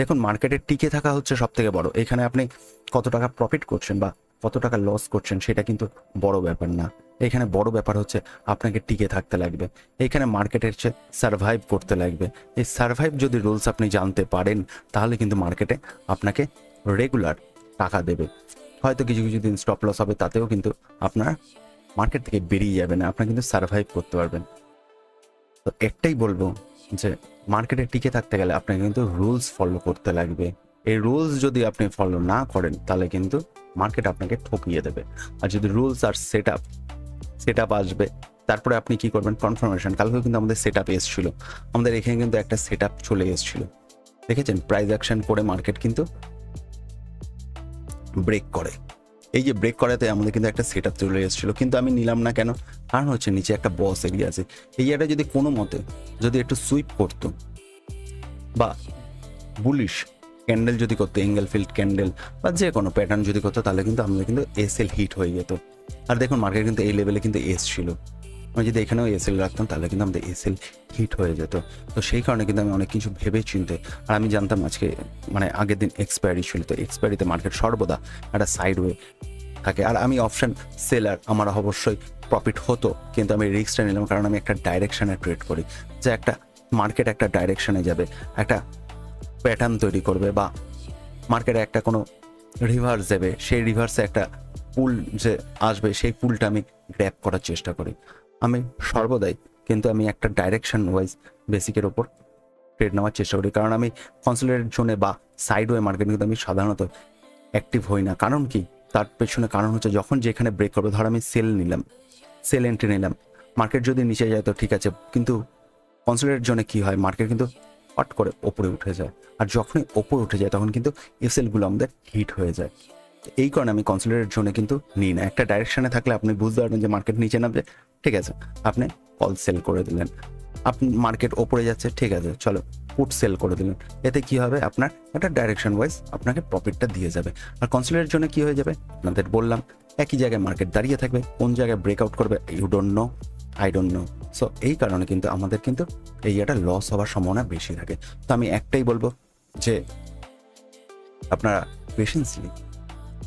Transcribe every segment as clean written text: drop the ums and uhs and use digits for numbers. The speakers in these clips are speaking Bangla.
দেখুন, মার্কেটে টিকে থাকা হচ্ছে সব থেকে বড়। এখানে আপনি কত টাকা প্রফিট করছেন বা কত টাকা লস করছেন সেটা কিন্তু বড় ব্যাপার না। এখানে বড় ব্যাপার হচ্ছে আপনাকে টিকে থাকতে লাগবে। এখানে মার্কেটের চেয়ে সারভাইভ করতে লাগবে। এই সারভাইভ যদি রুলস আপনি জানতে পারেন, তাহলে কিন্তু মার্কেটে আপনাকে রেগুলার টাকা দেবে। হয়তো কিছু কিছু দিন স্টপ লস হবে, তাতেও কিন্তু আপনার মার্কেট থেকে বেরিয়ে যাবে না, আপনার কিন্তু সারভাইভ করতে পারবেন। তো একটাই বলবো যে মার্কেটে টিকে থাকতে গেলে আপনাকে কিন্তু রুলস ফলো করতে লাগবে। এই রুলস যদি আপনি ফলো না করেন, তাহলে কিন্তু মার্কেট আপনাকে ঠকিয়ে দেবে। আর যদি রুলস আর সেট আপ আসবে, তারপরে আপনি কি করবেন, কনফার্মেশন। কালকেও কিন্তু আমাদের সেট আপ এসেছিল, আমাদের এখানে কিন্তু একটা সেট আপ চলে এসেছিল, দেখেছেন? প্রাইস অ্যাকশন করে মার্কেট কিন্তু ব্রেক করে। এই যে ব্রেক করাতে আমাদের কিন্তু একটা সেট আপ চলে এসেছিলো, কিন্তু আমি নিলাম না কেন? কারণ হচ্ছে নিচে একটা বস এরিয়া আছে। এই এরিয়াটা যদি কোনো মতে যদি একটু সুইপ করতো বা বুলিশ ক্যান্ডেল যদি করতো, এঙ্গেল ফিল্ড ক্যান্ডেল বা যে কোনো প্যাটার্ন যদি করতো, তাহলে কিন্তু আমাদের কিন্তু এসএল হিট হয়ে যেত। আর দেখুন, মার্কেট কিন্তু এই লেভেলে কিন্তু এসছিল। আমি যদি এখানেও এসএল রাখতাম, তাহলে কিন্তু আমাদের এসএল হিট হয়ে যেত। তো সেই কারণে কিন্তু আমি অনেক কিছু ভেবে চিনতে, আর আমি জানতাম আজকে মানে আগের দিন এক্সপায়ারি ছিল, তো এক্সপায়ারিতে মার্কেট সর্বদা একটা সাইডওয়ে থাকে। আর আমি অপশন সেলার, আমার অবশ্যই প্রফিট হতো, কিন্তু আমি রিস্কটা নিলাম কারণ আমি একটা ডাইরেকশনে ট্রেড করি, যে একটা মার্কেট একটা ডাইরেকশনে যাবে, একটা প্যাটার্ন তৈরি করবে, বা মার্কেটে একটা কোনো রিভার্স যাবে, সেই রিভার্সে একটা পুল যে আসবে, সেই পুলটা আমি গ্র্যাব করার চেষ্টা করি। আমি সর্বদাই কিন্তু আমি একটা ডাইরেকশন ওয়াইজ বেসিকের ওপর ট্রেড নেওয়ার চেষ্টা করি, কারণ আমি কনসোলিডেটেড জোনে বা সাইডওয়ে মার্কেট কিন্তু আমি সাধারণত অ্যাক্টিভ হই না। কারণ কি? তার পেছনে কারণ হচ্ছে যখন যেখানে ব্রেক করবে, ধর আমি সেল নিলাম, সেল এন্ট্রি নিলাম, মার্কেট যদি নিচে যায় তো ঠিক আছে, কিন্তু কনসোলিডেটেড জোনে কি হয়, মার্কেট কিন্তু হট করে ওপরে উঠে যায়। আর যখনই ওপরে উঠে যায় তখন কিন্তু এসএলগুলো আমাদের হিট হয়ে যায়। এই কারণে আমি কনসোলিডেটেড জোনে কিন্তু নিই না। একটা ডাইরেকশনে থাকলে আপনি বুঝতে পারবেন যে মার্কেট নিচে নামবে, ঠিক আছে, আপনি কল সেল করে দিলেন। আপনি মার্কেট ওপরে যাচ্ছে, ঠিক আছে, চলো পুট সেল করে দিলেন। এতে কি হবে, আপনার একটা ডাইরেকশন ওয়াইজ আপনাকে প্রফিটটা দিয়ে যাবে। আর কনসোলিডেটেড জোনে কি হয়ে যাবে, আপনাদের বললাম, একই জায়গায় মার্কেট দাঁড়িয়ে থাকবে, কোন জায়গায় ব্রেকআউট করবে you don't know, I don't know. So এই কারণে কিন্তু আমাদের কিন্তু এই একটা লস হওয়ার সম্ভাবনা বেশি থাকে। তো আমি একটাই বলবো যে আপনারা পেশেন্সলি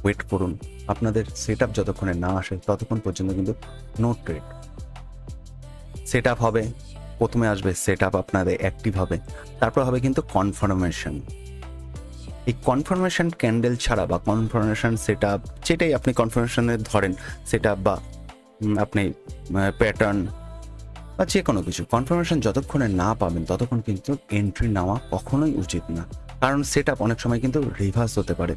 ওয়েট করুন। আপনাদের সেট আপ যতক্ষণে না আসে ততক্ষণ পর্যন্ত কিন্তু নো ট্রেড। সেট আপ হবে, প্রথমে আসবে সেট আপ, আপনাদের অ্যাক্টিভ হবে, তারপর হবে কিন্তু কনফার্মেশন। এই কনফার্মেশন ক্যান্ডেল ছাড়া বা কনফার্মেশন সেট আপ, যেটাই আপনি কনফার্মেশনে ধরেন, সেট আপ বা আপনি প্যাটার্ন বা যে কোনো কিছু, কনফার্মেশন যতক্ষণে না পাবেন ততক্ষণ কিন্তু এন্ট্রি নেওয়া কখনোই উচিত না। কারণ সেট আপ অনেক সময় কিন্তু রিভার্স হতে পারে,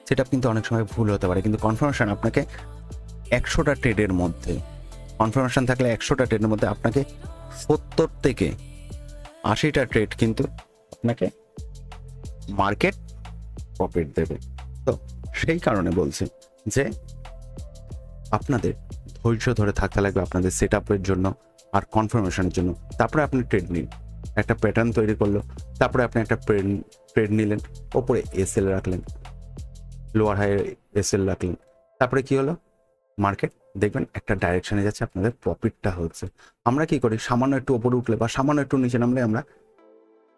সেট আপ কিন্তু অনেক সময় ভুল হতে পারে, কিন্তু কনফার্মেশন আপনাকে 100টা ট্রেডের মধ্যে, কনফার্মেশন থাকলে 100টা ট্রেডের মধ্যে আপনাকে 70 থেকে 80টা ট্রেড কিন্তু আপনাকে মার্কেট প্রফিট দেবে। তো সেই কারণে বলছি যে আপনাদের ধৈর্য ধরে থাকতে লাগবে আপনাদের সেট আপের জন্য আর কনফার্মেশনের জন্য। তারপরে আপনি ট্রেড নিন, একটা প্যাটার্ন তৈরি করলো, তারপরে আপনি একটা ট্রেড নিলেন, ওপরে এসএল রাখলেন, লোয়ার হাই এসএল রাখলেন, তারপরে কি হলো, মার্কেট দেখবেন একটা ডাইরেকশনে যাচ্ছে, আপনাদের প্রফিটটা হচ্ছে। আমরা কি করি, সামান্য একটু ওপরে উঠলে বা সামান্য একটু নিচে নামলে আমরা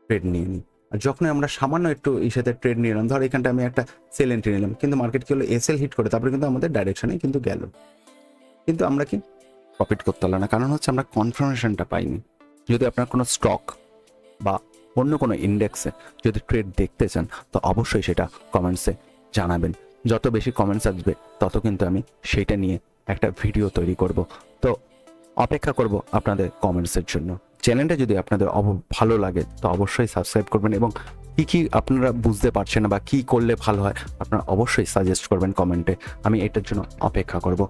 ট্রেড নিয়ে নিই। আর যখন আমরা সামান্য একটু সাথে ট্রেড নিয়ে নিলাম, ধর এখানটা আমি একটা সেল এন্ট্রি নিলাম, কিন্তু মার্কেট কি হলো, এসএল হিট করে তারপরে কিন্তু আমাদের ডাইরেকশনে কিন্তু গেল, কিন্তু আমরা কি প্রফিট করতে পারলাম না। কারণ হচ্ছে আমরা কনফার্মেশনটা পাইনি। যদি আপনার কোনো স্টক বা অন্য কোনো ইন্ডেক্সে যদি ট্রেড দেখতে চান, তো অবশ্যই সেটা কমেন্টসে জানাবেন। যত বেশি কমেন্টস আসবে তত কিন্তু আমি সেইটা নিয়ে একটা ভিডিও তৈরি করব। তো অপেক্ষা করব আপনাদের কমেন্টসের জন্য। চ্যানেলটা যদি আপনাদের ভালো লাগে তো অবশ্যই সাবস্ক্রাইব করবেন, এবং কী কী আপনারা বুঝতে পারছেন না বা কী করলে ভালো হয় আপনারা অবশ্যই সাজেস্ট করবেন কমেন্টে। আমি এটার জন্য অপেক্ষা করব।